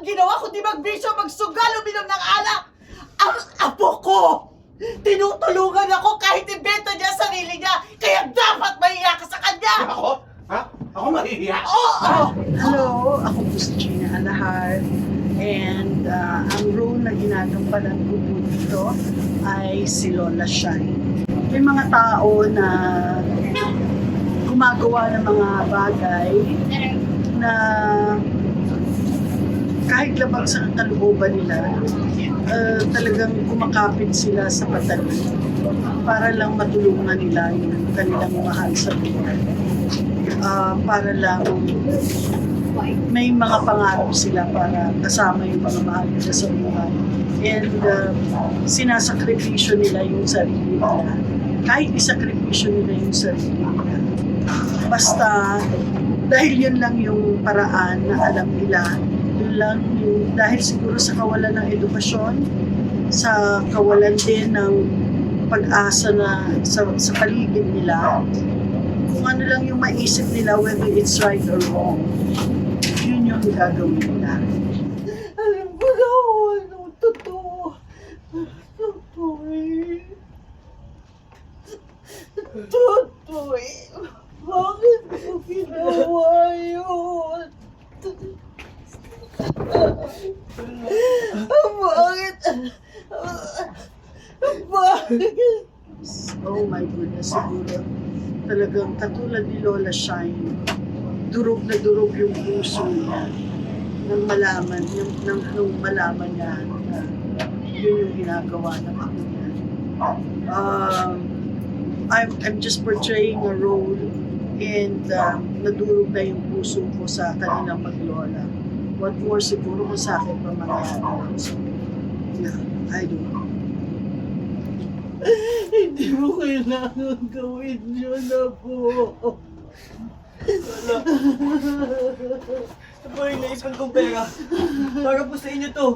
ginawa kundi magbisyo, magsugal, uminom ng alak. Ang apo ko, tinutulungan ako kahit ibenta niya sarili niya, kaya dapat mahiya ka sa kanya. Ako? Ha? Ako mahihiya? Oo! Hello, ako po si Gina Alahar. And ang role na ginagampanan ko po dito ay si Lola Shine. May mga tao na gumagawa ng mga bagay na kahit labag sa kalooban nila, talagang kumakapit sila sa patali para lang matulungan nila yung kanilang mahal sa buhay. Para lang may mga pangarap sila para kasama yung mga mahal nila sa buhay. And sinasakripisyo nila yung sarili nila. Kahit isakripisyo nila yung sarili nila. Basta dahil yun lang yung paraan na alam nila, yun lang yung, dahil siguro sa kawalan ng edukasyon, sa kawalan din ng pag-asa na sa paligid nila, kung ano lang yung maisip nila, whether it's right or wrong, yun yung gagawin nila. Alam ko na ano, totoo. Totoo eh. Totoo eh. Bakit mo ginawa yun? Bakit? Bakit? Oh my goodness, siguro talagang katulad ni Lola Shine, durog na durog yung puso niya nang malaman, nung malaman niya na yun yung ginagawa ng ako niya. I'm just portraying a role and nadurog na yung puso ko sa kanilang maglola. What more siguro kung sa akin pa mangyari. So, yeah, I don't know. Hindi mo kailangan gawin yun na po. Wala. Ito po yung naispan kong pera. Para po sa inyo to.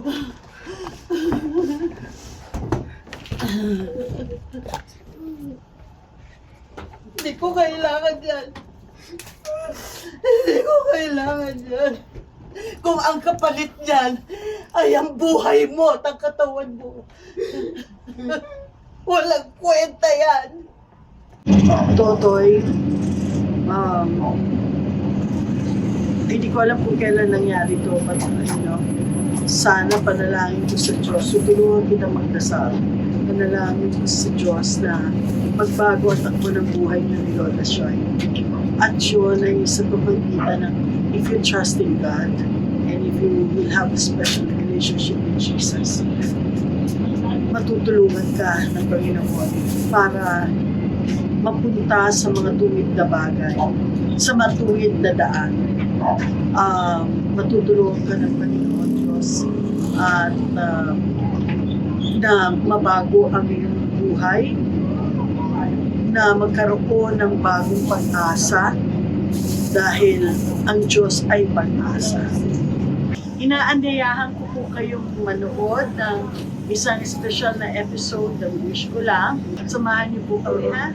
Hindi ko kailangan yan. Hindi ko kailangan yan. Kung ang kapalit niyan ay ang buhay mo at ang katawan mo. Walang kwenta yan. Totoy, hindi ko alam kung kailan nangyari to, but sana panalangin ko sa Diyos. Tutulungan kita magdasal. Panalangin ko sa Diyos na magbago at takbo ng buhay niyo ni Lola Shine. At yun ay sa pamagitan ng if you trust in God and if you will have a special relationship with Jesus, matutulungan ka ng Panginoon para mapunta sa mga tuwid na bagay, sa matuwid na daan. Matutulungan ka ng Panginoon Diyos at na mabago ang iyong buhay, na magkaroon ng bagong pag-asa dahil ang Diyos ay pag-asa. Inaanyayahan ko po kayong manood ng isang special na episode ng Wish Ko Lang. Samahan niyo po kami ha.